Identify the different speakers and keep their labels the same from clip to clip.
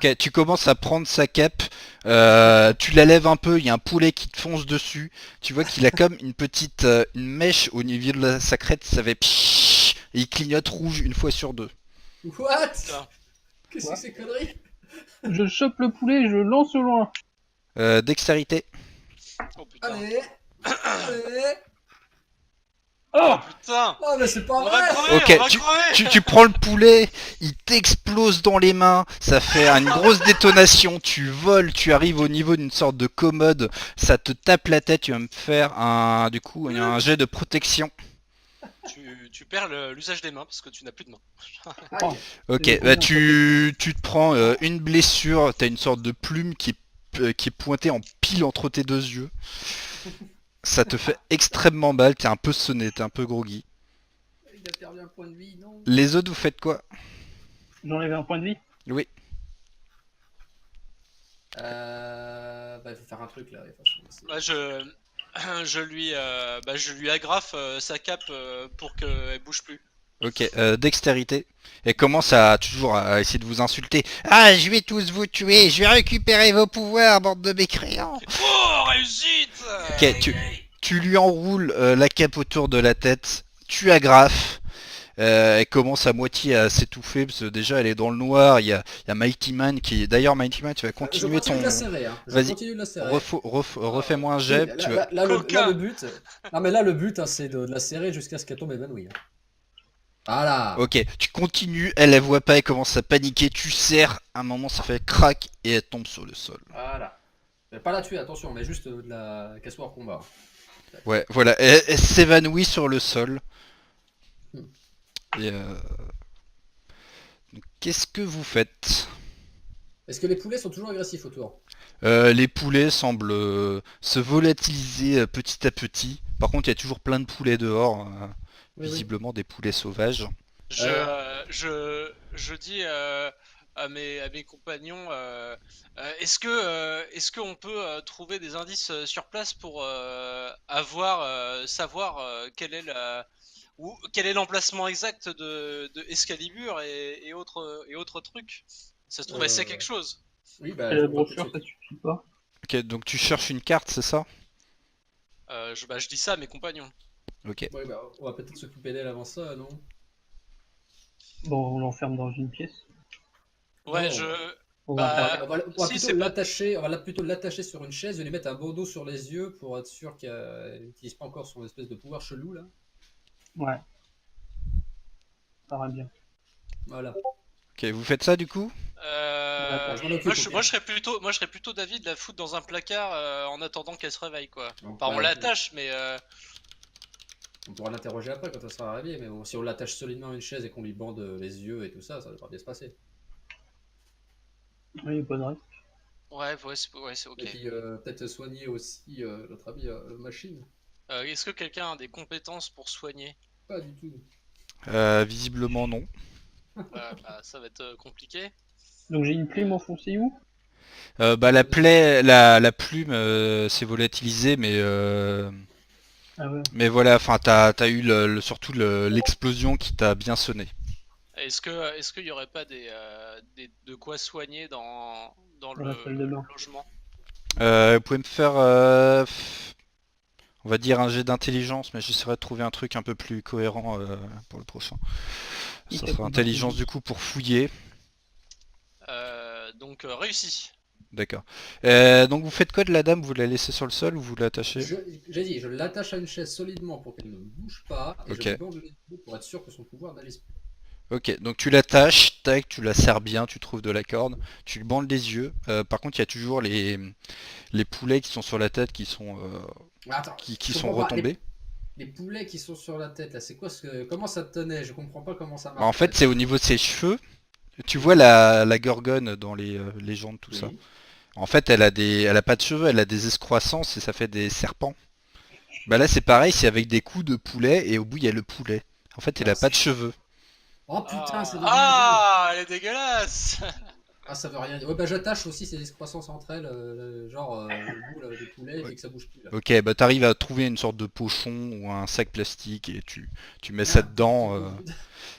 Speaker 1: Ok, tu commences à prendre sa cape, tu la lèves un peu, il y a un poulet qui te fonce dessus, tu vois qu'il a comme une petite une mèche au niveau de sa crête, ça fait pshhh, et il clignote rouge une fois sur deux.
Speaker 2: What?
Speaker 3: Putain.
Speaker 2: Qu'est-ce que
Speaker 4: Quoi?
Speaker 2: c'est connerie?
Speaker 4: Je chope le poulet et je le lance au loin.
Speaker 1: Dextérité.
Speaker 3: Oh putain.
Speaker 2: Allez, allez.
Speaker 3: Oh
Speaker 4: Oh!
Speaker 3: putain.
Speaker 2: Oh, mais c'est pas
Speaker 3: On va
Speaker 2: vrai!
Speaker 3: crever,
Speaker 1: Ok,
Speaker 3: on va crever.
Speaker 1: tu prends le poulet, il t'explose dans les mains, ça fait une grosse détonation, tu voles, tu arrives au niveau d'une sorte de commode, ça te tape la tête, tu vas me faire du coup, un jet de protection.
Speaker 3: Tu perds l'usage des mains parce que tu n'as plus de mains.
Speaker 4: Oh,
Speaker 2: Aïe.
Speaker 4: j'ai
Speaker 1: Ok, bah
Speaker 4: combien ça fait?
Speaker 1: tu te prends une blessure, t'as une sorte de plume qui est pointée en pile entre tes deux yeux. Ça te fait extrêmement mal, t'es un peu sonné, t'es un peu groggy.
Speaker 2: Il a perdu un point de vie, non?
Speaker 1: Les autres, vous faites quoi?
Speaker 4: J'enlève un point de vie.
Speaker 1: Oui.
Speaker 2: Bah, il faut faire un truc là, de toute façon.
Speaker 3: Bah, je lui agrafe sa cape pour qu'elle bouge plus.
Speaker 1: Ok, dextérité. Elle commence à toujours à essayer de vous insulter. Ah, je vais tous vous tuer, je vais récupérer vos pouvoirs, bande de mécréants.
Speaker 3: Oh, réussite.
Speaker 1: Ok, tu lui enroules la cape autour de la tête, tu agrafes. Elle commence à moitié à s'étouffer parce que déjà elle est dans le noir. Il y a Mighty Man qui. D'ailleurs, Mighty Man, tu vas
Speaker 2: Je
Speaker 1: continuer
Speaker 2: continue
Speaker 1: ton.
Speaker 2: de la serrer, hein. Je
Speaker 1: Vas-y,
Speaker 2: continue de la serrer.
Speaker 1: refais-moi un
Speaker 2: Oui,
Speaker 1: jet. Tu vas.
Speaker 2: là, le
Speaker 3: Coquin.
Speaker 2: but. Non, mais là, le but, hein, c'est de la serrer jusqu'à ce qu'elle tombe évanouie, hein. Voilà.
Speaker 1: Ok, tu continues, elle voit pas, elle commence à paniquer, tu serres, à un moment ça fait crac et elle tombe sur le sol.
Speaker 2: Voilà. Mais pas la tuer, attention, mais juste de la qu'elle soit hors combat.
Speaker 1: Ouais, voilà, elle s'évanouit sur le sol.
Speaker 2: Hmm.
Speaker 1: Et donc, qu'est-ce que vous faites?
Speaker 2: Est-ce que les poulets sont toujours agressifs autour?
Speaker 1: Les poulets semblent se volatiliser petit à petit. Par contre, il y a toujours plein de poulets dehors,
Speaker 2: Oui, oui.
Speaker 1: visiblement des poulets sauvages.
Speaker 2: Euh,
Speaker 3: Je dis à mes compagnons, est-ce qu'on peut trouver des indices sur place pour savoir quel est l'emplacement exact de Excalibur et autres trucs. Ça se trouve, elle sait quelque chose.
Speaker 2: oui, bah,
Speaker 4: Et
Speaker 2: je
Speaker 4: la
Speaker 2: comprends tout de
Speaker 4: brochure,
Speaker 2: suite.
Speaker 4: ça suffit pas.
Speaker 1: Ok, donc tu cherches une carte, c'est ça?
Speaker 3: Je dis ça à mes compagnons.
Speaker 1: Ok.
Speaker 2: Ouais, bah, on va peut-être s'occuper d'elle avant ça, non?
Speaker 4: Bon, on l'enferme dans une pièce.
Speaker 3: Ouais,
Speaker 2: Non.
Speaker 4: On va
Speaker 3: bah,
Speaker 4: faire.
Speaker 2: On va
Speaker 3: si,
Speaker 2: plutôt
Speaker 3: c'est pas.
Speaker 2: l'attacher, on va plutôt l'attacher sur une chaise et lui mettre un bandeau sur les yeux pour être sûr qu'elle n'utilise pas encore son espèce de pouvoir chelou là.
Speaker 4: Ouais, ça va bien.
Speaker 2: Voilà.
Speaker 1: Ok, vous faites ça du coup?
Speaker 2: Bah, je m'en
Speaker 3: Moi,
Speaker 2: occupe, ok.
Speaker 3: moi, je serais plutôt d'avis de la foutre dans un placard en attendant qu'elle se réveille, quoi.
Speaker 2: Donc,
Speaker 3: Enfin, on
Speaker 2: bah,
Speaker 3: l'attache, mais
Speaker 2: on pourra l'interroger après quand elle sera réveillée, mais bon, si on l'attache solidement à une chaise et qu'on lui bande les yeux et tout ça, ça devrait bien se passer.
Speaker 4: Oui, bonne rêve.
Speaker 3: ouais, c'est ok.
Speaker 2: Et puis peut-être soigner aussi notre ami machine.
Speaker 3: Est-ce que quelqu'un a des compétences pour soigner?
Speaker 2: Pas du tout.
Speaker 1: Visiblement non.
Speaker 3: Bah, ça va être compliqué.
Speaker 4: Donc j'ai une plume enfoncée où?
Speaker 1: Bah la plaie, la plume s'est volatilisée,
Speaker 4: Ah ouais.
Speaker 1: mais voilà, enfin t'as eu surtout l'explosion qui t'a bien sonné.
Speaker 3: Est-ce qu'il y aurait pas de quoi soigner dans
Speaker 4: Dans la salle de
Speaker 3: le
Speaker 4: bain.
Speaker 3: logement?
Speaker 1: Vous pouvez me faire, on va dire un jet d'intelligence, mais j'essaierai de trouver un truc un peu plus cohérent pour le prochain.
Speaker 4: Qui
Speaker 1: Ça
Speaker 4: fait
Speaker 1: sera
Speaker 4: qu'on
Speaker 1: intelligence du coup pour fouiller.
Speaker 3: Donc réussi.
Speaker 1: D'accord. Donc vous faites quoi de la dame? Vous la laissez sur le sol ou vous l'attachez?
Speaker 2: J'ai dit, je l'attache à une chaise solidement pour qu'elle ne bouge pas et je
Speaker 1: Ok.
Speaker 2: lui bande les yeux pour être sûr que son pouvoir n'allise plus.
Speaker 1: Ok, donc tu l'attaches, tac, tu la serres bien, tu trouves de la corde, tu lui bandes les yeux. Par contre, il y a toujours les poulets qui sont sur la tête qui sont,
Speaker 2: Attends,
Speaker 1: qui
Speaker 2: je
Speaker 1: sont
Speaker 2: comprends pas.
Speaker 1: retombés.
Speaker 2: Les poulets qui sont sur la tête là, c'est quoi comment ça te tenait? Je comprends pas comment ça
Speaker 1: Bah, en
Speaker 2: marche
Speaker 1: fait,
Speaker 2: là.
Speaker 1: c'est au niveau de ses cheveux. Tu vois
Speaker 2: Oui,
Speaker 1: la gorgone dans les légendes, tout ça.
Speaker 2: oui.
Speaker 1: En fait, elle a pas de cheveux, elle a des excroissances et ça fait des serpents. Bah là, c'est pareil, c'est avec des coups de poulet et au bout il y a le poulet. En fait, il
Speaker 2: Ah,
Speaker 1: a pas
Speaker 2: c'est
Speaker 1: de
Speaker 2: chiant.
Speaker 1: cheveux.
Speaker 2: Oh putain, ça veut rien dire.
Speaker 3: Ah, elle est dégueulasse.
Speaker 2: Ah, ça veut rien dire. Ouais, bah j'attache aussi ces excroissances entre elles, genre le bout là, de poulet,
Speaker 1: Ouais.
Speaker 2: et que ça bouge plus là.
Speaker 1: Ok, bah t'arrives à trouver une sorte de pochon ou un sac plastique et tu mets ça
Speaker 2: Ah,
Speaker 1: dedans.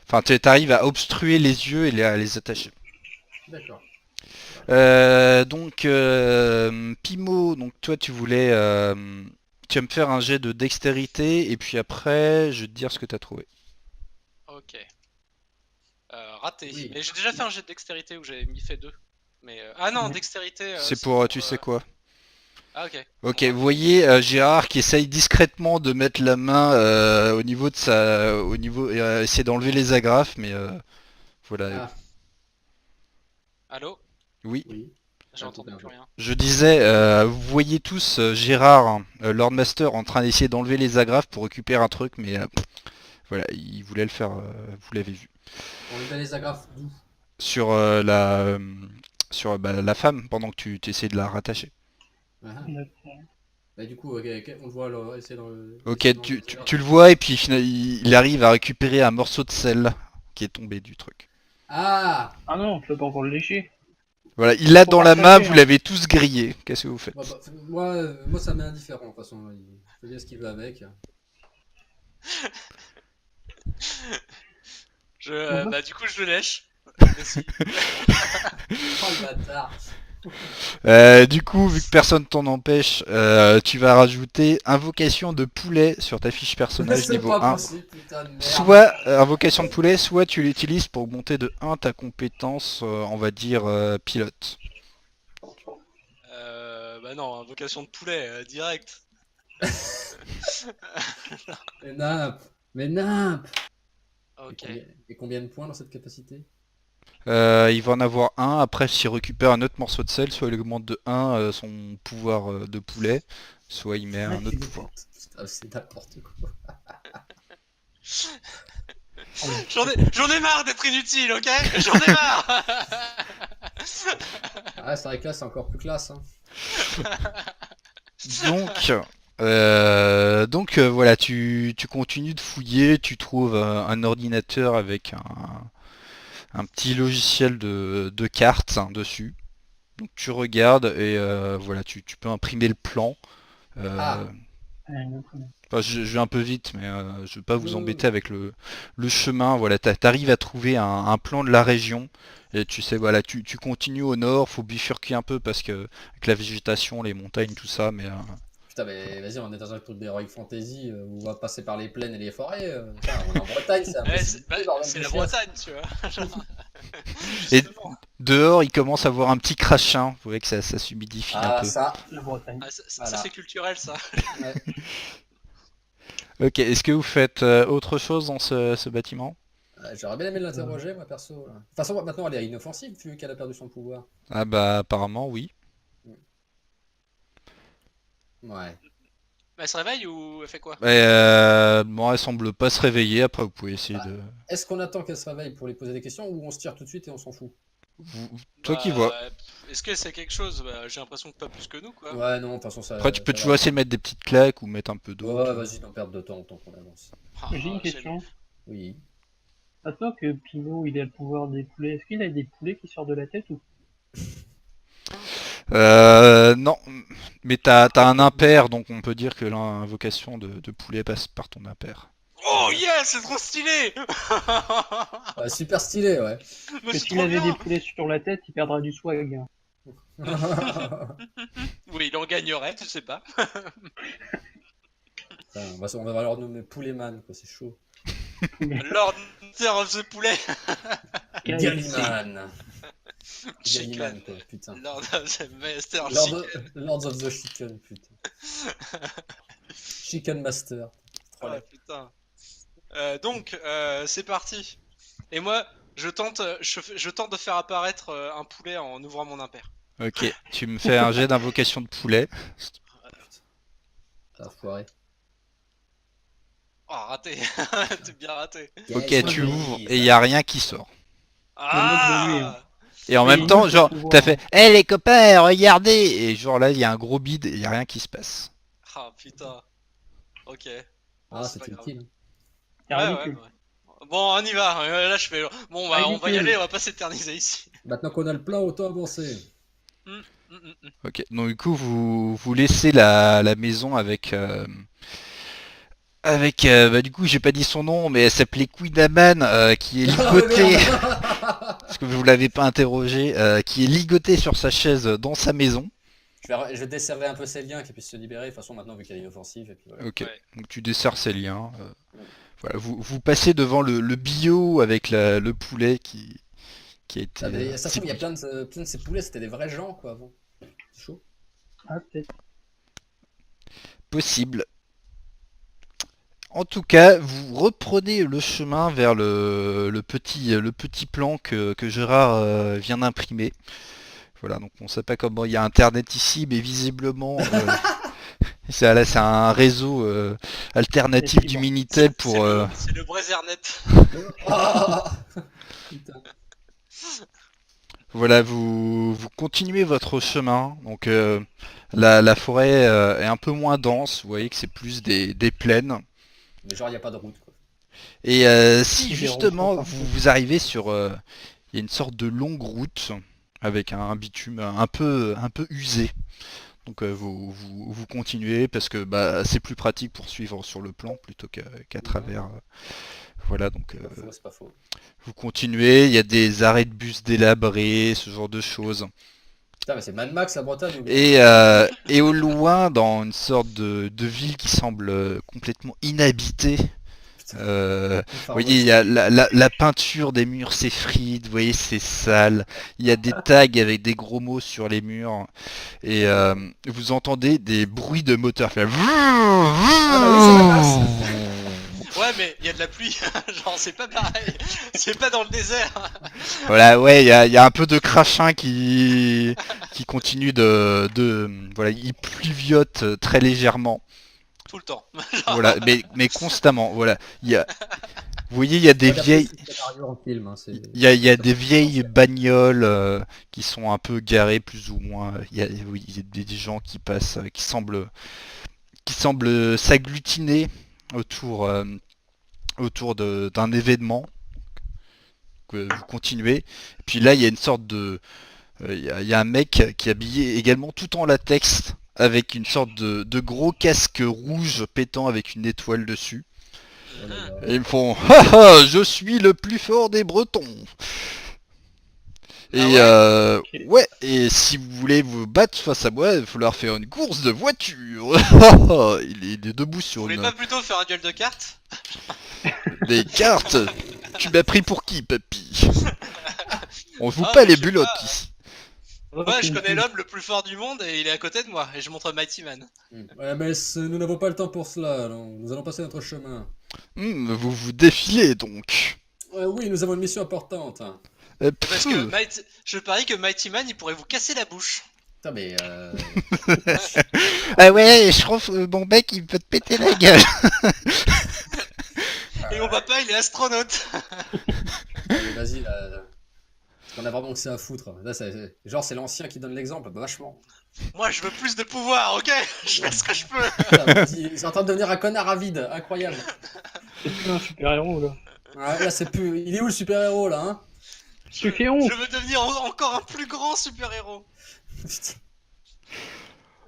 Speaker 1: Enfin, t'arrives à obstruer les yeux et à les attacher.
Speaker 2: d'accord.
Speaker 1: Donc, Pimo, donc toi tu voulais... tu vas me faire un jet de dextérité et puis après je vais te dire ce que t'as trouvé.
Speaker 3: Ok. Raté.
Speaker 2: Oui.
Speaker 3: Mais j'ai déjà fait un jet de dextérité où j'avais mis fait 2. Mais ah non,
Speaker 4: Ouais.
Speaker 3: dextérité.
Speaker 1: C'est pour, tu sais quoi?
Speaker 3: Ah ok.
Speaker 1: Ok,
Speaker 3: Bon,
Speaker 1: vous voyez Gérard qui essaye discrètement de mettre la main au niveau de sa... au niveau... essayer d'enlever les agrafes, mais voilà.
Speaker 2: Ah,
Speaker 3: Allô?
Speaker 1: Oui.
Speaker 2: oui.
Speaker 3: J'ai
Speaker 2: Ah,
Speaker 3: entendu
Speaker 2: coupé un
Speaker 3: plus
Speaker 2: peu.
Speaker 3: rien.
Speaker 1: Je disais, vous voyez tous Gérard, Lord Master, en train d'essayer d'enlever les agrafes pour récupérer un truc, mais voilà, il voulait le faire, vous l'avez vu.
Speaker 2: On lui met les agrafes d'où?
Speaker 1: Sur sur la femme, pendant que tu essayes de la rattacher.
Speaker 2: Ah, ah.
Speaker 4: D'accord.
Speaker 2: Bah, du coup, on le voit essayer
Speaker 1: Ok,
Speaker 2: essayer d'enlever les
Speaker 1: tu le
Speaker 2: agrafes.
Speaker 1: vois, et puis il arrive à récupérer un morceau de sel qui est tombé du truc.
Speaker 2: Ah!
Speaker 4: Ah non, tu peux pas encore le lécher.
Speaker 1: Voilà, il l'a
Speaker 4: Faut
Speaker 1: dans la main,
Speaker 4: partager,
Speaker 1: vous
Speaker 4: hein.
Speaker 1: l'avez tous grillé. Qu'est-ce que vous faites?
Speaker 2: Moi, ça m'est indifférent, de toute façon. Il fait bien ce qu'il veut avec.
Speaker 4: Bon,
Speaker 3: Bah du coup je le lèche. Merci.
Speaker 2: Oh, le bâtard!
Speaker 1: Du coup, vu que personne t'en empêche, tu vas rajouter invocation de poulet sur ta fiche personnage
Speaker 2: C'est
Speaker 1: niveau
Speaker 2: pas
Speaker 1: 1.
Speaker 2: possible, putain de merde!
Speaker 1: Soit invocation de poulet, soit tu l'utilises pour augmenter de 1 ta compétence, on va dire pilote.
Speaker 3: Bah non, invocation de poulet, direct.
Speaker 2: Mais nimp! Mais nimp! Et
Speaker 3: Ok.
Speaker 2: combien de points dans cette capacité?
Speaker 1: Il va en avoir un, après s'il récupère un autre morceau de sel, soit il augmente de 1 son pouvoir de poulet, soit il met un autre pouvoir.
Speaker 2: Putain, c'est n'importe quoi.
Speaker 3: J'en ai marre d'être inutile, ok? J'en ai marre.
Speaker 2: Ah, c'est vrai que là, c'est encore plus classe. Hein.
Speaker 1: Donc voilà, tu continues de fouiller, tu trouves un ordinateur avec un petit logiciel de cartes dessus. Donc tu regardes et voilà, tu peux imprimer le plan. Euh,
Speaker 2: Ah!
Speaker 1: enfin, je vais un peu vite, mais je vais pas vous
Speaker 2: Oui.
Speaker 1: embêter avec le chemin. Voilà, t'arrives à trouver un plan de la région. Et tu sais, voilà, tu continues au nord, faut bifurquer un peu parce que avec la végétation, les montagnes, tout ça, mais
Speaker 2: Putain, mais vas-y, on est dans un truc d'Heroic Fantasy où on va passer par les plaines et les forêts. Putain, on est en Bretagne, c'est
Speaker 3: Ouais,
Speaker 2: impossible.
Speaker 3: c'est la Bretagne, tu vois. Genre,
Speaker 1: et
Speaker 3: justement.
Speaker 1: dehors, il commence à avoir un petit crachin. Vous voyez que ça s'humidifie un
Speaker 2: Ah,
Speaker 1: peu.
Speaker 2: ça.
Speaker 4: La Bretagne.
Speaker 3: Ah, ça
Speaker 2: Voilà.
Speaker 3: c'est culturel, ça.
Speaker 2: Ouais.
Speaker 1: Ok, est-ce que vous faites autre chose dans ce bâtiment?
Speaker 2: J'aurais bien aimé l'interroger, moi, perso. Là. De toute façon, maintenant, elle est inoffensive vu qu'elle a perdu son pouvoir.
Speaker 1: Ah bah apparemment oui.
Speaker 2: Ouais.
Speaker 3: Bah, elle se réveille ou elle fait quoi?
Speaker 1: Bon, elle semble pas se réveiller. Après, vous pouvez essayer
Speaker 2: Bah,
Speaker 1: de.
Speaker 2: est-ce qu'on attend qu'elle se réveille pour lui poser des questions ou on se tire tout de suite et on s'en fout?
Speaker 1: Toi qui vois.
Speaker 3: Est-ce que c'est quelque chose? Bah, j'ai l'impression que pas plus que nous, quoi.
Speaker 2: Ouais, non, de toute façon,
Speaker 1: Après, tu peux
Speaker 2: ça
Speaker 1: toujours
Speaker 2: va.
Speaker 1: essayer de mettre des petites claques ou mettre un peu d'eau.
Speaker 2: Ouais, vas-y, n'en perdre de temps autant qu'on avance.
Speaker 3: Ah,
Speaker 4: J'ai une
Speaker 3: c'est-
Speaker 4: question.
Speaker 2: Oui.
Speaker 4: Maintenant que Pino il a le pouvoir des poulets, est-ce qu'il a des poulets qui sortent de la tête ou
Speaker 1: Non, mais t'as un impair, donc on peut dire que l'invocation de poulet passe par ton impair.
Speaker 3: Oh yeah, c'est trop stylé!
Speaker 2: Ouais, super stylé, ouais.
Speaker 3: Mais
Speaker 4: que
Speaker 3: c'est
Speaker 4: s'il
Speaker 3: trop
Speaker 4: avait
Speaker 3: bien!
Speaker 4: des poulets sur la tête, il perdra du swag, hein.
Speaker 3: Oui, il en gagnerait, tu sais pas.
Speaker 2: Putain, on va leur nommer Pouletman, quoi, c'est chaud.
Speaker 3: Lord Hunter of the Poulet!
Speaker 2: Galliman.
Speaker 3: Chicken.
Speaker 2: Galliman, quoi, putain.
Speaker 3: Lord of the Master
Speaker 2: Lord,
Speaker 3: Chicken.
Speaker 2: Lords of the Chicken, putain. Chicken Master. Trop
Speaker 3: Ah
Speaker 2: laid.
Speaker 3: putain. Donc, c'est parti. Et moi, je tente de faire apparaître un poulet en ouvrant mon impair.
Speaker 1: Ok, tu me fais un jet d'invocation de poulet.
Speaker 2: Ça a foiré.
Speaker 3: Oh, raté. T'es bien raté.
Speaker 1: Ok,
Speaker 2: Yes,
Speaker 1: tu
Speaker 2: oui,
Speaker 1: ouvres
Speaker 2: ça.
Speaker 1: et il y a rien qui sort.
Speaker 3: Ah!
Speaker 1: Et en
Speaker 4: Mais
Speaker 1: même
Speaker 4: il
Speaker 1: temps,
Speaker 4: montre
Speaker 1: genre,
Speaker 4: le pouvoir,
Speaker 1: t'as fait
Speaker 4: hein.
Speaker 1: hé les copains, regardez! Et genre là, il y a un gros bide et il y a rien qui se passe.
Speaker 3: Ah putain. Ok. Bon,
Speaker 2: Ah,
Speaker 3: c'est pas
Speaker 2: c'était
Speaker 3: grave.
Speaker 2: utile.
Speaker 4: C'est
Speaker 3: Ouais,
Speaker 4: ridicule.
Speaker 3: ouais. Bon, on y va. Là, je fais. Bon, bah, on va y
Speaker 4: Ridicule.
Speaker 3: aller, on va pas s'éterniser ici.
Speaker 2: Maintenant qu'on a le plat, autant avancer.
Speaker 3: Hum, hum, hum, hum.
Speaker 1: Ok, donc du coup, vous laissez la maison avec avec, bah, du coup, j'ai pas dit son nom, mais elle s'appelait Queen Aman, qui est
Speaker 2: Ah, mais
Speaker 1: ligotée,
Speaker 2: merde.
Speaker 1: parce que vous l'avez pas interrogé, qui est ligotée sur sa chaise dans sa maison.
Speaker 2: Je vais desserrer un peu ses liens, qu'il puisse se libérer, de toute façon, maintenant, vu qu'elle est inoffensive, et puis voilà.
Speaker 1: Ok,
Speaker 3: Ouais.
Speaker 1: donc tu desserres ses liens. Voilà, vous passez devant le bio avec le poulet qui a été
Speaker 2: Ah, mais ça se trouve, il y a
Speaker 1: sécurisé.
Speaker 2: plein de ces poulets, c'était des vrais gens, quoi, avant. C'est chaud.
Speaker 4: Ah, peut-être.
Speaker 1: Possible. En tout cas, vous reprenez le chemin vers le petit plan que Gérard vient d'imprimer. Voilà, donc on sait pas comment il y a internet ici, mais visiblement c'est un réseau alternatif du
Speaker 4: Fibre.
Speaker 1: Minitel
Speaker 3: C'est
Speaker 1: pour
Speaker 3: c'est le Brézernet.
Speaker 2: Ah putain.
Speaker 1: voilà, vous continuez votre chemin. Donc la forêt est un peu moins dense, vous voyez que c'est plus des plaines.
Speaker 2: Mais genre, il n'y a pas de route, quoi.
Speaker 1: Et si
Speaker 4: Des
Speaker 1: justement
Speaker 4: ronds partout.
Speaker 1: vous arrivez sur il y a une sorte de longue route avec un bitume un peu usé. Donc vous continuez parce que bah, c'est plus pratique pour suivre sur le plan plutôt qu'à travers. Voilà, donc
Speaker 2: C'est pas faux, c'est pas faux.
Speaker 1: vous continuez, il y a des arrêts de bus délabrés, ce genre de choses.
Speaker 2: Putain, mais c'est Mad Max, la Bretagne, ou bien?
Speaker 1: Et au loin, dans une sorte de ville qui semble complètement inhabitée,
Speaker 2: Putain,
Speaker 1: vous voyez, il y a la peinture des murs s'effrite, vous voyez, c'est sale. Il y a des tags avec des gros mots sur les murs. Et vous entendez des bruits de moteur faire.
Speaker 2: Ah bah oui, c'est Mad Max.
Speaker 3: Ouais, mais il y a de la pluie. Genre, c'est pas pareil. C'est pas dans le désert.
Speaker 1: Voilà, ouais, il y a un peu de crachin qui continue voilà, il pluviote très légèrement.
Speaker 3: Tout le temps.
Speaker 1: Voilà, mais constamment. Voilà, vous voyez, il y a des
Speaker 2: Ouais, d'après
Speaker 1: vieilles,
Speaker 2: ce scénario en film, hein, c'est...
Speaker 1: il y a des vieilles bagnoles qui sont un peu garées plus ou moins. Oui, il y a des gens qui passent, qui semblent s'agglutiner autour, d'un événement. Vous continuez. Et puis là, il y a une sorte de, il y a un mec qui est habillé également tout en latex avec une sorte de gros casque rouge pétant avec une étoile dessus.
Speaker 2: Oh là là.
Speaker 1: Et ils me font haha, je suis le plus fort des Bretons.
Speaker 3: Ah
Speaker 1: Et
Speaker 3: ouais
Speaker 4: Ok.
Speaker 1: ouais, et si vous voulez vous battre face à moi, il va falloir faire une course de voiture. Il est debout
Speaker 3: Vous
Speaker 1: sur
Speaker 3: voulez pas plutôt faire un duel de cartes?
Speaker 1: des cartes. Tu m'as pris pour qui, papy? On joue
Speaker 3: Ah,
Speaker 1: pas
Speaker 3: mais
Speaker 1: les
Speaker 3: je sais
Speaker 1: bulottes
Speaker 3: pas.
Speaker 1: ici.
Speaker 3: Ouais, je connais l'homme le plus fort du monde et il est à côté de moi. Et je montre Mighty Man.
Speaker 2: Ouais, mais nous n'avons pas le temps pour cela, non. Nous allons passer notre chemin.
Speaker 1: Vous vous défilez donc.
Speaker 2: Oui, nous avons une mission importante, hein.
Speaker 3: Parce que
Speaker 1: Pfff.
Speaker 3: je parie que Mighty Man, il pourrait vous casser la bouche.
Speaker 2: Putain, mais
Speaker 1: Ah ouais, je trouve mon mec il peut te péter la gueule.
Speaker 3: Et mon papa, il est astronaute.
Speaker 2: allez, vas-y, là. On a vraiment que ça à foutre. Là, genre, c'est l'ancien qui donne l'exemple, bah, vachement.
Speaker 3: Moi, je veux plus de pouvoir, ok? Je fais ce que je peux.
Speaker 2: Putain, vas-y, ils sont en train de devenir un connard avide, incroyable.
Speaker 4: C'est plus un super-héros, là.
Speaker 2: Ouais, là, c'est plus... Il est où le super-héros, là, hein?
Speaker 4: Tu fais honte.
Speaker 3: Je veux devenir encore un plus grand super-héros.
Speaker 2: Putain.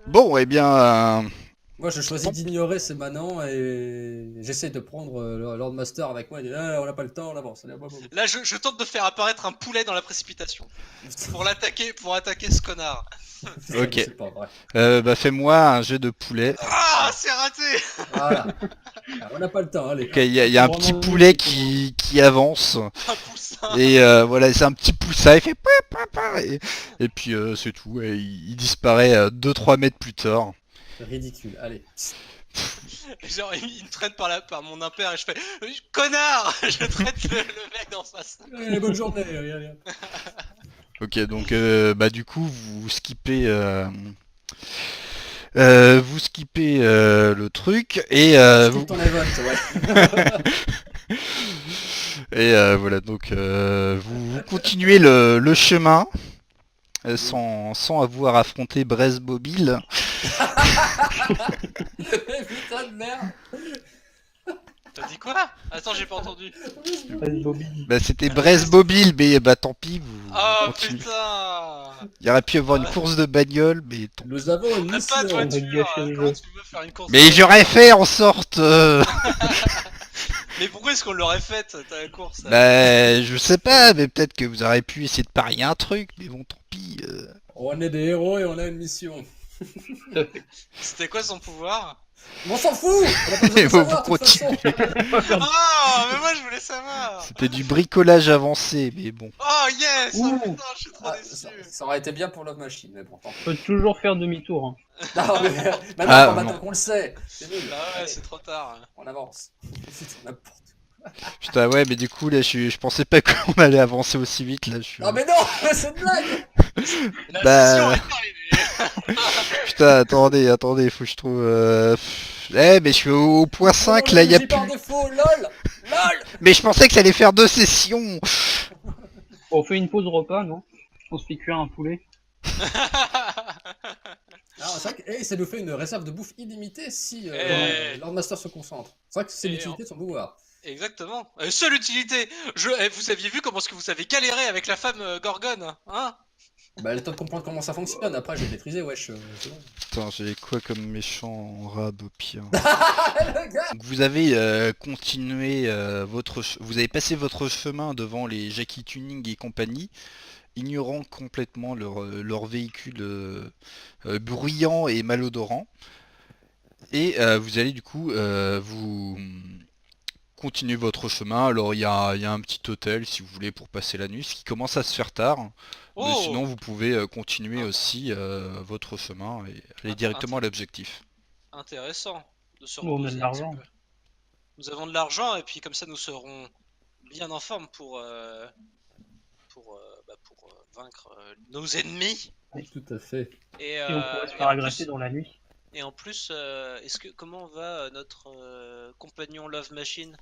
Speaker 1: Bon, eh bien,
Speaker 2: Moi, je choisis
Speaker 1: Bon.
Speaker 2: d'ignorer ces manants et j'essaie de prendre le Lord Master avec moi. Il dit, ah, on n'a pas le temps, on avance. Allez, hop, hop, hop.
Speaker 3: Là, je tente de faire apparaître un poulet dans la précipitation. Pour attaquer ce connard.
Speaker 2: Putain,
Speaker 1: Ok.
Speaker 2: mais c'est pas vrai.
Speaker 1: bah fais-moi un jeu de poulet.
Speaker 3: Ah, c'est raté.
Speaker 2: Voilà. Ah, on n'a pas le temps, allez.
Speaker 1: Ok, il y a un
Speaker 4: Vraiment
Speaker 1: petit
Speaker 4: nul,
Speaker 1: poulet
Speaker 4: c'est
Speaker 1: qui avance.
Speaker 3: Un poussin.
Speaker 1: Et voilà, c'est un petit poussin, il fait pa, pa, pa, et puis c'est tout. Et il disparaît 2-3 mètres plus tard.
Speaker 2: Ridicule, allez.
Speaker 3: Genre, il me traîne par mon impair et je fais connard. Je traite le mec dans sa salle.
Speaker 2: Allez, bonne journée. Allez, allez.
Speaker 1: Ok, donc bah du coup vous skippez le truc et
Speaker 2: Skip ton event, ouais.
Speaker 1: voilà donc vous continuez le chemin sans avoir affronté Braise Mobile.
Speaker 2: Putain de merde.
Speaker 3: T'as dit quoi? Attends, j'ai pas entendu.
Speaker 4: Brest Bobby.
Speaker 1: Bah c'était Brest-Mobile, mais bah tant pis, vous
Speaker 3: Oh
Speaker 1: continuez.
Speaker 3: putain!
Speaker 1: Il y aurait pu avoir une
Speaker 3: Ah.
Speaker 1: course de bagnole, mais tant pis.
Speaker 2: Nous avons une
Speaker 3: T'as pas de
Speaker 2: mission.
Speaker 4: va te
Speaker 3: voiture,
Speaker 4: gâcher le
Speaker 3: comment
Speaker 4: jeu.
Speaker 3: tu veux faire une course?
Speaker 1: Mais
Speaker 3: de
Speaker 1: j'aurais
Speaker 3: bagnole?
Speaker 1: fait en sorte
Speaker 3: Mais pourquoi est-ce qu'on l'aurait faite, ta course?
Speaker 1: Bah je sais pas, mais peut-être que vous auriez pu essayer de parier un truc, mais bon tant pis.
Speaker 2: On est des héros et on a une mission.
Speaker 3: C'était quoi son pouvoir?
Speaker 2: Mais on s'en fout. On a pas besoin
Speaker 1: Et
Speaker 2: de
Speaker 1: vous
Speaker 2: savoir de toute
Speaker 1: continuez.
Speaker 2: façon.
Speaker 3: Oh, mais moi je voulais savoir!
Speaker 1: C'était du bricolage avancé, mais bon.
Speaker 3: Oh yes! Oh
Speaker 4: Ouh.
Speaker 3: putain, je suis trop
Speaker 2: Ah,
Speaker 3: déçu!
Speaker 2: ça aurait été bien pour Love Machine, mais bon, tant pis.
Speaker 4: On peut toujours faire demi-tour. Hein.
Speaker 2: Non, mais maintenant,
Speaker 1: Ah,
Speaker 2: pas
Speaker 1: non.
Speaker 2: maintenant qu'on le sait. C'est nul.
Speaker 3: Bah ouais,
Speaker 2: Allez,
Speaker 3: c'est trop tard.
Speaker 2: on avance. Putain, n'importe
Speaker 1: Putain ouais, mais du coup là je pensais pas qu'on allait avancer aussi vite là. Je suis...
Speaker 2: quoi. Non, mais non, c'est une blague.
Speaker 3: La
Speaker 1: Bah.
Speaker 3: mission est terminée!
Speaker 1: Putain attendez, faut que je trouve... Eh mais je suis au point 5 là, y a
Speaker 2: J'ai
Speaker 1: plus...
Speaker 2: par défaut, lol. Lol.
Speaker 1: Mais je pensais que ça allait faire 2 sessions.
Speaker 4: Bon, on fait une pause repas, non? On se fait cuire un poulet.
Speaker 2: Ah, c'est vrai que ça nous fait une réserve de bouffe illimitée si
Speaker 3: Eh.
Speaker 2: Lord Master se concentre. C'est vrai que c'est
Speaker 3: Et
Speaker 2: l'utilité de son pouvoir.
Speaker 3: Exactement. Seule utilité! Vous aviez vu comment est-ce que vous avez galéré avec la femme Gorgone, hein?
Speaker 2: Bah, le temps de comprendre comment ça fonctionne. Après, j'ai maîtrisé, wesh. C'est bon.
Speaker 1: Attends, j'ai quoi comme méchant en rab au pire?
Speaker 2: Ah, le gars.
Speaker 1: Donc, vous avez continué vous avez passé votre chemin devant les Jackie Tuning et compagnie, ignorant complètement leur véhicule bruyant et malodorant. Et vous allez du coup vous continuer votre chemin. Alors il y a un petit hôtel si vous voulez pour passer la nuit, ce qui commence à se faire tard. Mais
Speaker 3: Oh!
Speaker 1: sinon vous pouvez continuer aussi votre chemin et aller directement à l'objectif.
Speaker 3: Intéressant de se
Speaker 4: Bon, on a
Speaker 3: reposer
Speaker 4: de
Speaker 3: un petit
Speaker 4: l'argent.
Speaker 3: peu. Nous avons de l'argent et puis comme ça nous serons bien en forme pour vaincre nos ennemis.
Speaker 2: Tout à fait.
Speaker 3: Et,
Speaker 4: Et on pourrait se
Speaker 3: et
Speaker 4: faire
Speaker 3: en
Speaker 4: agresser
Speaker 3: plus,
Speaker 4: dans la nuit.
Speaker 3: et en plus, comment va notre compagnon Love Machine?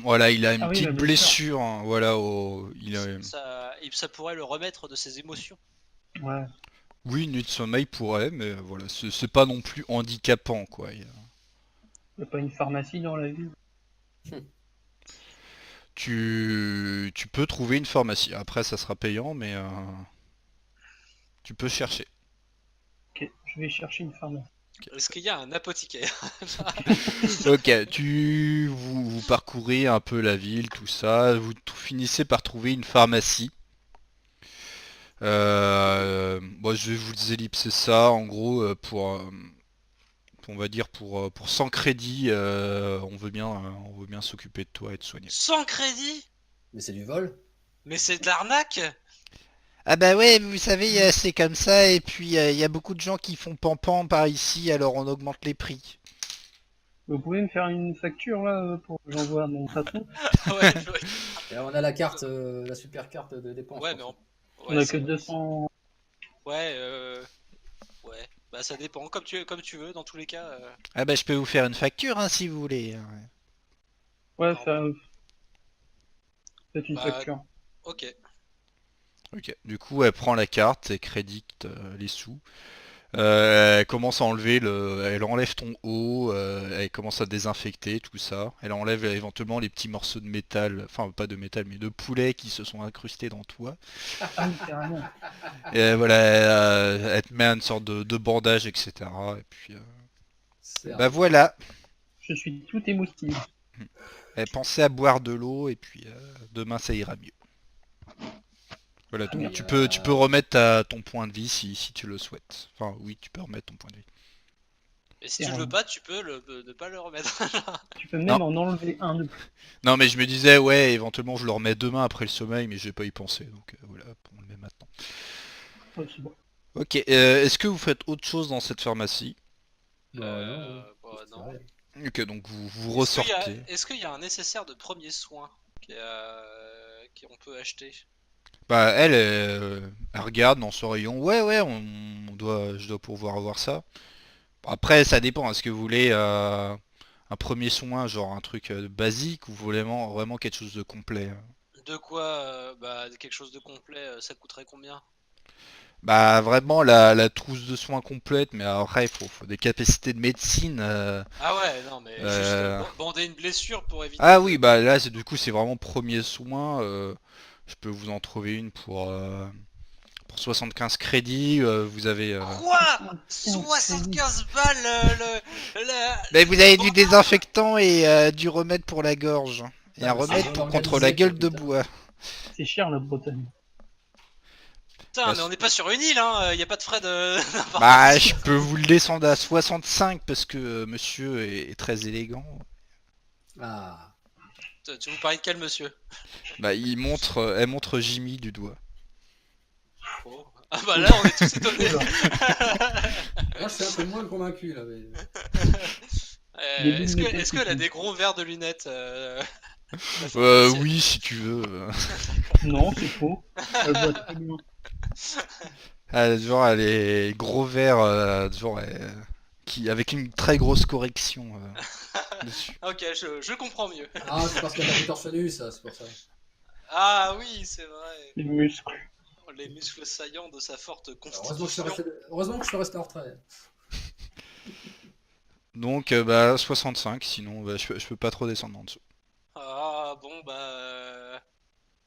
Speaker 1: Voilà, il a une
Speaker 4: Ah oui,
Speaker 1: petite
Speaker 4: la blessure.
Speaker 1: blessure, hein, voilà, il a...
Speaker 3: Ça pourrait le remettre de ses émotions.
Speaker 4: Ouais.
Speaker 1: Oui, une nuit de sommeil pourrait, mais voilà, c'est pas non plus handicapant, quoi.
Speaker 4: Y a pas une pharmacie dans la ville?
Speaker 1: Tu peux trouver une pharmacie, après ça sera payant, mais tu peux chercher.
Speaker 4: Ok, je vais chercher une pharmacie.
Speaker 3: Est-ce qu'il y a un apothicaire?
Speaker 1: Ok, vous parcourez un peu la ville, tout ça, vous finissez par trouver une pharmacie. Bon, je vais vous ellipser ça, en gros, on va dire pour 100 crédits, on veut bien s'occuper de toi et de soigner.
Speaker 3: Sans crédit?
Speaker 2: Mais c'est du vol.
Speaker 3: Mais c'est de l'arnaque!
Speaker 1: Ah bah ouais, vous savez, c'est comme ça, et puis il y a beaucoup de gens qui font pampan par ici, alors on augmente les prix.
Speaker 4: Vous pouvez me faire une facture là pour que j'envoie à mon patron?
Speaker 3: Ouais, ouais.
Speaker 2: Et là, on a la carte, la super carte de dépenses.
Speaker 3: Ouais, mais
Speaker 4: On a que
Speaker 3: c'est-
Speaker 4: 200.
Speaker 3: Ouais, ouais. Bah ça dépend, comme tu veux, dans tous les cas.
Speaker 1: Ah bah je peux vous faire une facture, hein, si vous voulez.
Speaker 4: Ouais,
Speaker 3: Non.
Speaker 4: ça. Faites une
Speaker 3: Bah,
Speaker 4: facture.
Speaker 3: Ok.
Speaker 1: Ok, du coup elle prend la carte et crédite les sous. Elle commence à enlever elle enlève ton haut, elle commence à désinfecter tout ça. Elle enlève éventuellement les petits morceaux de métal, enfin pas de métal mais de poulet qui se sont incrustés dans toi.
Speaker 4: Ah oui, carrément.
Speaker 1: Et voilà, elle te met une sorte de bandage, etc. Et puis bah voilà.
Speaker 4: Je suis tout émoustillé.
Speaker 1: Pensez à boire de l'eau et puis demain ça ira mieux. Voilà, donc
Speaker 2: oui,
Speaker 1: tu peux remettre ton point de vie si tu le souhaites. Enfin oui, tu peux remettre ton point de vie.
Speaker 3: Et si tu le veux pas, tu peux ne pas le remettre.
Speaker 4: Tu peux même en enlever un de plus.
Speaker 1: Non mais je me disais ouais éventuellement je le remets demain après le sommeil mais j'ai pas y pensé donc voilà on le met maintenant.
Speaker 4: Ouais, c'est bon.
Speaker 1: Ok, est-ce que vous faites autre chose dans cette pharmacie?
Speaker 3: Bah,
Speaker 2: C'est
Speaker 3: non.
Speaker 2: vrai.
Speaker 1: Ok donc vous
Speaker 3: Est-ce qu'il y a-
Speaker 1: ressortez.
Speaker 3: Est-ce qu'il y a un nécessaire de premiers soins qu'on peut acheter?
Speaker 1: Bah elle regarde dans son rayon. Ouais je dois pouvoir avoir ça. Après ça dépend, est-ce que vous voulez un premier soin genre un truc basique ou vraiment quelque chose de complet?
Speaker 3: De quoi? Bah quelque chose de complet, ça coûterait combien?
Speaker 1: Bah vraiment la trousse de soins complète, mais après faut des capacités de médecine.
Speaker 3: Ah ouais, non, mais juste
Speaker 1: Euh,
Speaker 3: bander une blessure pour éviter
Speaker 1: Ah
Speaker 3: de...
Speaker 1: oui, bah là du coup c'est vraiment premier soin. Je peux vous en trouver une pour 75 crédits. Vous avez.
Speaker 3: Quoi?
Speaker 4: 75 crédits.
Speaker 3: 75 balles
Speaker 1: Mais vous avez
Speaker 3: le
Speaker 1: du
Speaker 3: bandage.
Speaker 1: désinfectant et du remède pour la gorge. Et
Speaker 2: Putain,
Speaker 1: un
Speaker 2: mais c'est
Speaker 1: remède
Speaker 2: bien
Speaker 1: pour contre la
Speaker 2: organisé, quoi,
Speaker 1: gueule de
Speaker 2: putain.
Speaker 1: bois.
Speaker 4: C'est cher la Bretagne.
Speaker 3: Putain,
Speaker 1: Bah,
Speaker 3: mais on n'est pas sur une île, hein, y a pas de frais de
Speaker 1: bah, je
Speaker 3: d'importation.
Speaker 1: peux vous le descendre à 65 parce que monsieur est très élégant.
Speaker 2: Ah.
Speaker 3: Tu vous parlais de quel monsieur?
Speaker 1: Bah, elle montre Jimmy du doigt.
Speaker 3: Oh. Ah bah là, on est tous étonnés.
Speaker 4: Oula.
Speaker 2: Moi, je suis un peu moins convaincu, là. Mais...
Speaker 4: Des boules
Speaker 3: Est-ce
Speaker 4: de
Speaker 3: que,
Speaker 4: métal
Speaker 3: est-ce
Speaker 4: qui
Speaker 3: qu'elle a
Speaker 4: font.
Speaker 3: des gros verres de lunettes la pharmacienne.
Speaker 1: Oui, si tu veux.
Speaker 4: Non, c'est faux. Elle voit très bien.
Speaker 1: Genre, elle est gros vert, genre, avec une très grosse correction dessus.
Speaker 3: Ok, je comprends mieux.
Speaker 2: Ah, c'est parce qu'elle a fait torse nu, ça, c'est pour ça.
Speaker 3: Ah oui, c'est vrai.
Speaker 4: Les muscles.
Speaker 3: Les muscles saillants de sa forte
Speaker 2: Alors, heureusement que je suis
Speaker 3: constitution.
Speaker 2: resté, heureusement que je suis resté en retrait.
Speaker 1: Donc, bah, 65, sinon, bah, je peux pas trop descendre en dessous.
Speaker 3: Ah bon, bah...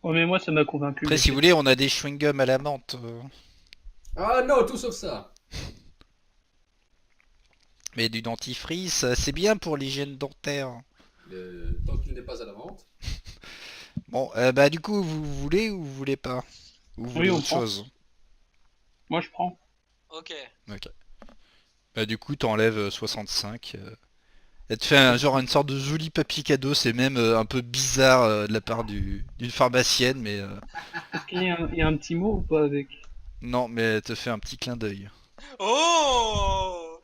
Speaker 4: Oh, mais moi, ça m'a convaincu.
Speaker 1: Après, si vous voulez, on a des chewing-gums à la menthe.
Speaker 2: Ah non, tout sauf ça.
Speaker 1: Mais du dentifrice, c'est bien pour l'hygiène dentaire.
Speaker 2: Tant qu'il n'est pas à la vente.
Speaker 1: Bon, bah, du coup, vous voulez ou vous voulez pas? Ou vous voulez
Speaker 4: Oui, on
Speaker 1: autre
Speaker 4: prend.
Speaker 1: chose?
Speaker 4: Moi, je prends.
Speaker 3: Ok.
Speaker 1: Ok. Bah, du coup, t'enlèves 65. Elle te fait genre une sorte de joli papier cadeau, c'est même un peu bizarre de la part d'une pharmacienne, mais
Speaker 4: Est-ce qu'il y a un petit mot ou pas avec?
Speaker 1: non, mais elle te fait un petit clin d'œil.
Speaker 3: Oh!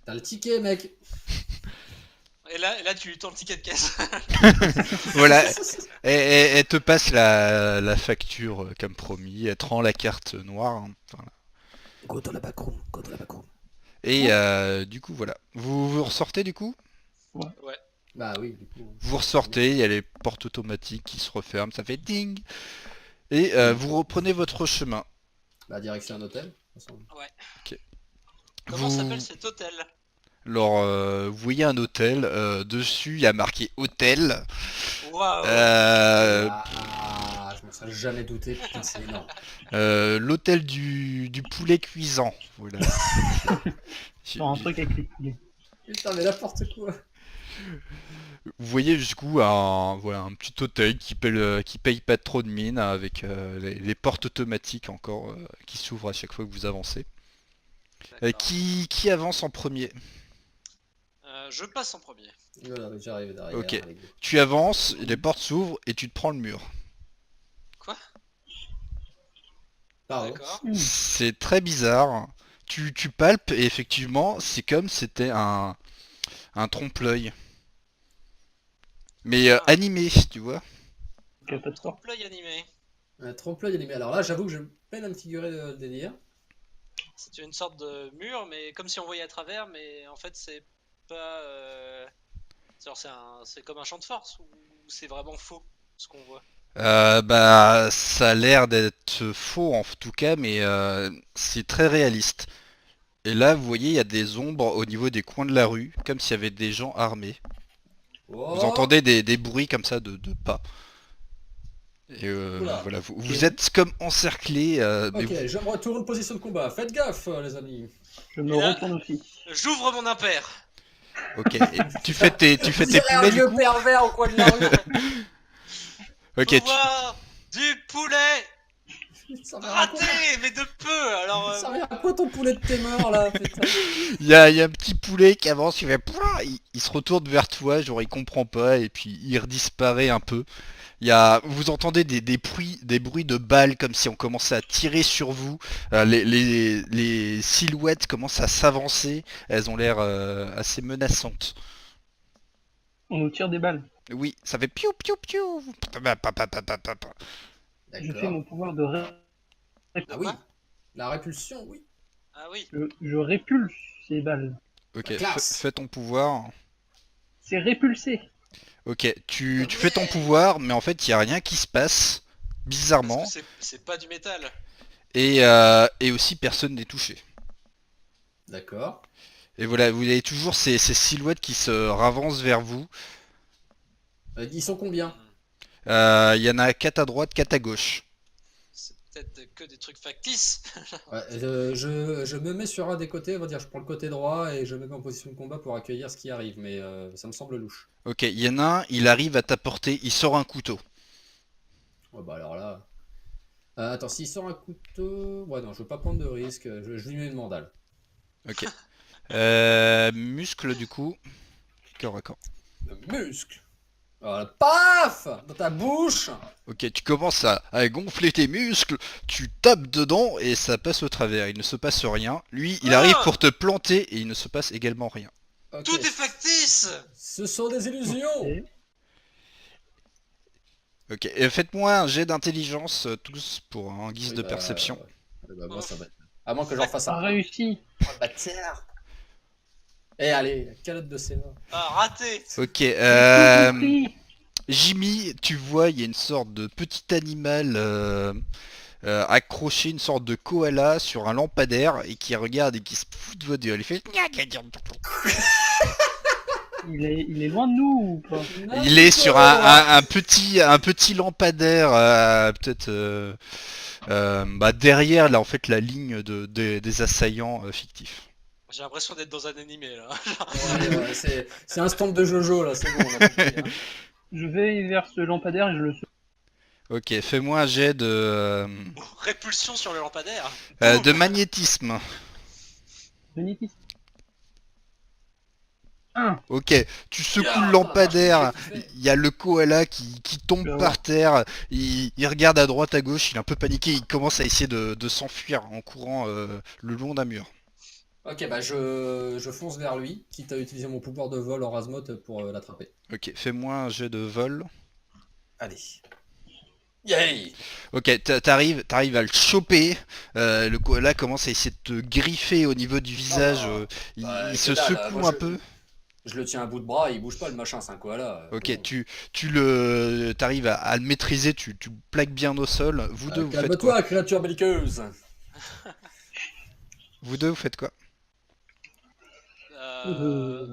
Speaker 2: T'as le ticket, mec.
Speaker 3: Et là, tu lui tends le ticket de caisse.
Speaker 1: Voilà, elle te passe la facture comme promis, elle te rend la carte noire. Hein, voilà.
Speaker 2: Go dans la backroom, go dans la backroom.
Speaker 1: Et du coup, voilà. Vous ressortez du coup?
Speaker 3: Ouais.
Speaker 2: Bah oui, du coup.
Speaker 1: Vous ressortez, il y a les portes automatiques qui se referment, ça fait ding. Et vous reprenez votre chemin.
Speaker 2: Bah, direction un hôtel. De toute façon.
Speaker 3: Comment
Speaker 1: Vous...
Speaker 3: s'appelle cet hôtel?
Speaker 1: Alors, vous voyez un hôtel, dessus il y a marqué hôtel.
Speaker 3: Waouh!
Speaker 2: Ah, je m'en serais jamais douté, putain, c'est énorme.
Speaker 1: L'hôtel du poulet cuisant. Voilà. J'ai-
Speaker 4: Genre un truc avec les poulets.
Speaker 2: Putain, mais n'importe quoi.
Speaker 1: Vous voyez jusqu'où voilà, un petit hôtel qui paye pas trop de mine avec les portes automatiques encore qui s'ouvrent à chaque fois que vous avancez.
Speaker 3: D'accord.
Speaker 1: Qui avance en premier?
Speaker 3: Je passe en premier.
Speaker 2: Voilà, j'arrive derrière.
Speaker 1: Ok.
Speaker 2: avec-
Speaker 1: Tu avances, les portes s'ouvrent et tu te prends le mur.
Speaker 3: Quoi?
Speaker 2: Pardon.
Speaker 3: D'accord.
Speaker 1: C'est très bizarre. Tu palpes et effectivement c'est comme c'était un trompe-l'œil. Mais
Speaker 3: Ah.
Speaker 1: animé, tu vois.
Speaker 4: Catastrophe.
Speaker 3: Play animé.
Speaker 2: Un trompe-l'œil animé. Alors là, j'avoue que je peine à me figurer le délire.
Speaker 3: C'est une sorte de mur, mais comme si on voyait à travers, mais en fait c'est pas... c'est comme un champ de force, ou c'est vraiment faux, ce qu'on voit?
Speaker 1: Bah, ça a l'air d'être faux en tout cas, mais c'est très réaliste. Et là, vous voyez, il y a des ombres au niveau des coins de la rue, comme s'il y avait des gens armés. Vous
Speaker 2: Oh,
Speaker 1: entendez des bruits comme ça de pas. Et
Speaker 2: Oula.
Speaker 1: voilà, vous êtes comme encerclés, mais
Speaker 2: ok, je me retourne position de combat. Faites gaffe, les amis.
Speaker 4: Je me
Speaker 3: Et là-
Speaker 4: retourne aussi.
Speaker 3: J'ouvre mon impair.
Speaker 1: ok. Et tu fais tes
Speaker 2: Dirais un
Speaker 1: poulets du
Speaker 2: vieux
Speaker 1: coup?
Speaker 2: pervers au coin de la rue.
Speaker 1: Ok, tu-
Speaker 3: Pouvoir du poulet
Speaker 2: Ça revient à quoi,
Speaker 3: raté, mais de peu. Alors,
Speaker 2: ça revient à quoi ton poulet de tes morts là, putain.
Speaker 1: il y a un petit poulet qui avance, il fait pouah, il se retourne vers toi, genre il comprend pas, et puis il redisparaît un peu. Vous entendez des bruits de balles comme si on commençait à tirer sur vous. Les silhouettes commencent à s'avancer. Elles ont l'air assez menaçantes.
Speaker 4: On nous tire des balles.
Speaker 1: Oui, ça fait piou piou piou.
Speaker 4: Je fais
Speaker 2: D'accord.
Speaker 4: mon pouvoir de
Speaker 2: Ah oui. La répulsion, oui.
Speaker 3: ah oui.
Speaker 4: je répulse ces balles.
Speaker 1: Ok,
Speaker 2: La classe.
Speaker 1: fais ton pouvoir.
Speaker 4: C'est répulsé.
Speaker 1: Ok, tu fais ton pouvoir, mais en fait il y a rien qui se passe,
Speaker 3: Parce
Speaker 1: bizarrement.
Speaker 3: que c'est pas du métal.
Speaker 1: et aussi personne n'est touché.
Speaker 2: D'accord.
Speaker 1: Et voilà, vous avez toujours ces silhouettes qui se ravancent vers vous.
Speaker 2: Ils sont combien?
Speaker 1: Il y en a 4 à droite, 4 à gauche.
Speaker 3: C'est peut-être que des trucs factices.
Speaker 2: Ouais, je me mets sur un des côtés, on va dire, je prends le côté droit et je me mets en position de combat pour accueillir ce qui arrive, mais ça me semble louche.
Speaker 1: Ok, il y en a un, il arrive à ta portée, il sort un couteau.
Speaker 2: Ouais, bah alors là. Attends, s'il sort un couteau. Ouais, non, je veux pas prendre de risque, je lui mets une mandale.
Speaker 1: Ok. Muscle du coup. Corps à corps.
Speaker 2: Le muscle! Voilà, paf! Dans ta bouche!
Speaker 1: Ok, tu commences à gonfler tes muscles, tu tapes dedans et ça passe au travers. Il ne se passe rien. Lui, il arrive
Speaker 3: Ah,
Speaker 1: pour te planter et il ne se passe également rien.
Speaker 2: Ok.
Speaker 3: tout est factice.
Speaker 2: Ce sont des illusions!
Speaker 4: Et
Speaker 1: Ok, et faites-moi un jet d'intelligence tous pour un guise
Speaker 2: Oui,
Speaker 1: de
Speaker 2: bah,
Speaker 1: perception.
Speaker 2: ouais, bah, moi, ça va être. À moins que j'en fasse
Speaker 4: pas
Speaker 2: un.
Speaker 4: réussi.
Speaker 2: Bah, tiens! Eh, allez, calotte de Sénat.
Speaker 3: Ah, raté.
Speaker 1: Ok,
Speaker 4: J'ai tout compris.
Speaker 1: Jimmy, tu vois, il y a une sorte de petit animal accroché, une sorte de koala sur un lampadaire et qui regarde et qui se fout de votre gueule. Il fait...
Speaker 4: Il est loin de nous ou pas?
Speaker 1: Il est sur un petit lampadaire, peut-être bah, derrière là en fait la ligne des assaillants fictifs.
Speaker 3: J'ai l'impression d'être dans un animé là.
Speaker 2: Ouais, ouais, c'est un stand de Jojo là, c'est bon, on a compris, hein.
Speaker 4: Je vais vers ce lampadaire et je le secoue.
Speaker 1: Ok, fais-moi un jet
Speaker 3: Répulsion sur le lampadaire.
Speaker 1: de magnétisme.
Speaker 4: Magnétisme. 1.
Speaker 1: Ok, tu secoues
Speaker 2: Ah,
Speaker 1: le
Speaker 2: putain,
Speaker 1: lampadaire,
Speaker 2: la vache, qu'est-ce que tu fais
Speaker 1: il y a le koala qui tombe
Speaker 4: Je vais
Speaker 1: par
Speaker 4: voir.
Speaker 1: terre, il regarde à droite à gauche, il est un peu paniqué, il commence à essayer de s'enfuir en courant le long d'un mur.
Speaker 2: Ok, bah je fonce vers lui, quitte à utiliser mon pouvoir de vol en Razmot pour l'attraper.
Speaker 1: Ok, fais-moi un jet de vol.
Speaker 2: Allez. Yay!
Speaker 1: Ok, t'arrives à le choper, le koala commence à essayer de te griffer au niveau du visage,
Speaker 2: Ah,
Speaker 1: il,
Speaker 2: bah,
Speaker 1: il
Speaker 2: que
Speaker 1: se
Speaker 2: dalle,
Speaker 1: secoue
Speaker 2: moi,
Speaker 1: un peu.
Speaker 2: je le tiens à bout de bras, il bouge pas le machin, c'est un koala.
Speaker 1: Ok,
Speaker 2: Bon.
Speaker 1: t'arrives à le maîtriser, tu le plaques bien au sol. Vous deux, vous faites quoi?
Speaker 2: Calme-toi, créature belliqueuse!
Speaker 1: Vous deux, vous faites quoi?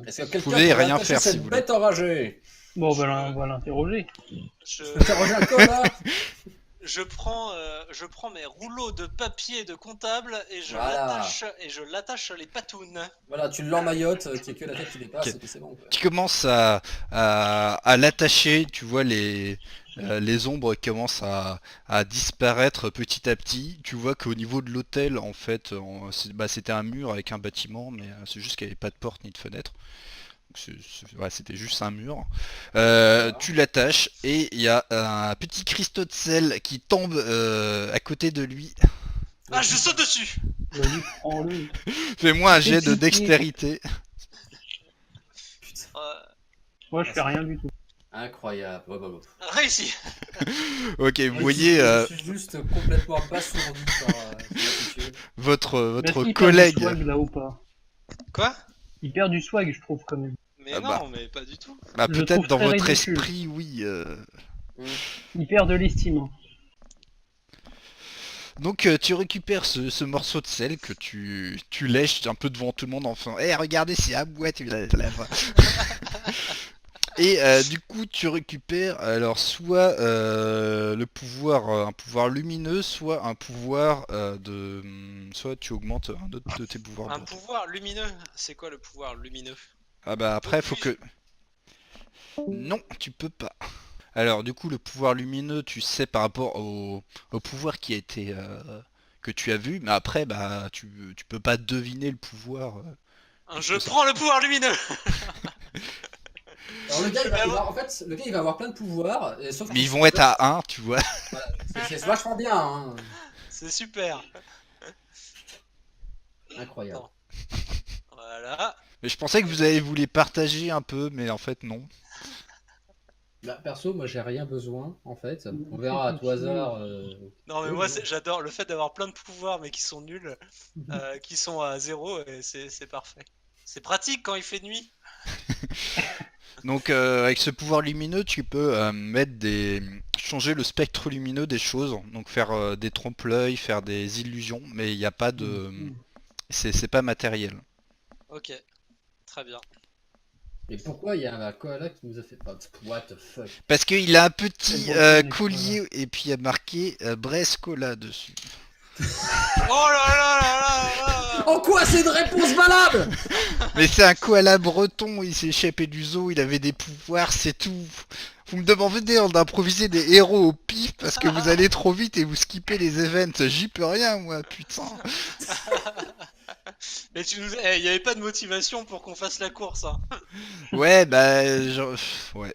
Speaker 2: Est-ce que
Speaker 1: Vous
Speaker 2: quelqu'un
Speaker 1: pouvez
Speaker 2: pourrait
Speaker 1: rien
Speaker 2: attacher
Speaker 1: faire si
Speaker 2: cette
Speaker 1: vous voulez.
Speaker 2: bête enragée?
Speaker 4: Bon, on va l'interroger.
Speaker 3: Je,
Speaker 2: Interroger un koala?
Speaker 3: je prends mes rouleaux de papier de comptable et
Speaker 2: Voilà.
Speaker 3: je l'attache les patounes.
Speaker 2: Voilà, tu l'emmaillotes, qu'il n'y ait que la tête qui dépasse,
Speaker 1: Ok.
Speaker 2: et puis c'est bon, quoi.
Speaker 1: Tu commences à l'attacher, tu vois les ombres commencent à disparaître petit à petit. Tu vois qu'au niveau de l'hôtel, en fait, c'était un mur avec un bâtiment, mais c'est juste qu'il n'y avait pas de porte ni de fenêtre. Donc, ouais, c'était juste un mur.
Speaker 2: D'accord.
Speaker 1: Tu l'attaches et il y a un petit cristaux de sel qui tombe à côté de lui.
Speaker 3: Ah, je saute dessus.
Speaker 4: Vas-y, prends-le.
Speaker 1: Fais-moi un jet de
Speaker 4: Qu'est-ce que
Speaker 1: dextérité.
Speaker 2: Putain,
Speaker 4: Moi, je fais rien du tout.
Speaker 2: incroyable. Ouais, bah, bah.
Speaker 3: Réussi.
Speaker 1: Ok, vous
Speaker 2: Moi,
Speaker 1: voyez
Speaker 2: je suis juste complètement abasourdi par l'attitude.
Speaker 1: votre
Speaker 4: Mais est-ce qu'il perd du
Speaker 1: collègue.
Speaker 4: swag là ou pas?
Speaker 3: Quoi?
Speaker 4: Il perd du swag, je trouve, quand même.
Speaker 3: Mais
Speaker 1: Ah
Speaker 3: non,
Speaker 1: bah.
Speaker 3: mais pas du tout.
Speaker 1: Bah,
Speaker 4: Je le
Speaker 1: peut-être
Speaker 4: trouve
Speaker 1: dans
Speaker 4: très
Speaker 1: votre
Speaker 4: ridicule.
Speaker 1: esprit, oui.
Speaker 4: Il perd de l'estime. Hein.
Speaker 1: Donc tu récupères ce morceau de sel que tu lèches un peu devant tout le monde en faisant Eh regardez c'est à boîte Et du coup tu récupères alors soit le pouvoir un pouvoir lumineux, soit un pouvoir soit tu augmentes un autre de tes pouvoirs.
Speaker 3: Un pouvoir lumineux. C'est quoi le pouvoir lumineux?
Speaker 1: Ah bah après faut que... Non, tu peux pas. Alors du coup le pouvoir lumineux tu sais par rapport au pouvoir qui a été... que tu as vu, mais après bah tu peux pas deviner le pouvoir.
Speaker 3: Je prends le pouvoir lumineux.
Speaker 2: Alors le gars, en fait, le gars, il va avoir plein de pouvoirs, et sauf
Speaker 1: Mais
Speaker 2: que
Speaker 1: ils vont être à 1, tu vois.
Speaker 2: voilà, c'est vachement bien, hein.
Speaker 3: C'est super.
Speaker 2: Incroyable.
Speaker 3: Non. Voilà.
Speaker 1: Mais je pensais que vous allez vous les partager un peu, mais en fait non.
Speaker 2: Bah, perso, moi j'ai rien besoin en fait. On verra à tout hasard.
Speaker 3: Non mais
Speaker 2: oui,
Speaker 3: moi
Speaker 2: oui.
Speaker 3: j'adore le fait d'avoir plein de pouvoirs mais qui sont nuls, qui sont à 0 et c'est parfait. C'est pratique quand il fait nuit.
Speaker 1: Donc avec ce pouvoir lumineux, tu peux mettre des... changer le spectre lumineux des choses, donc faire des trompe-l'œil, faire des illusions, mais il n'y a pas de... C'est pas matériel.
Speaker 3: Ok, très bien.
Speaker 2: Et pourquoi il y a un koala qui nous a fait... What the fuck?
Speaker 1: Parce qu'il a un petit
Speaker 4: C'est bon,
Speaker 1: collier et puis il y a marqué Brest Cola dessus.
Speaker 3: Oh là là là là là.
Speaker 2: En quoi c'est une réponse valable?
Speaker 1: Mais c'est un koala breton, il s'est échappé du zoo, il avait des pouvoirs, c'est tout. Vous me demandez d'improviser des héros au pif parce que vous allez trop vite et vous skippez les events. J'y peux rien, moi, putain.
Speaker 3: Mais tu nous... il y avait pas de motivation pour qu'on fasse la course, hein.
Speaker 1: Ouais, ouais.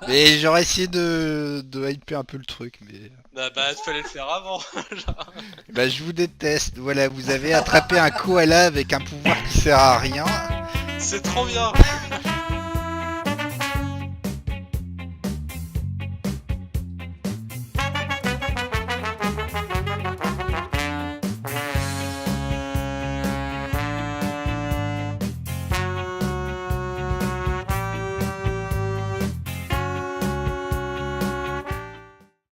Speaker 1: Mais j'aurais essayé de hyper un peu le truc, mais...
Speaker 3: Bah, fallait le faire avant.
Speaker 1: Bah, je vous déteste. Voilà, vous avez attrapé un koala avec un pouvoir qui sert à rien.
Speaker 3: C'est trop bien.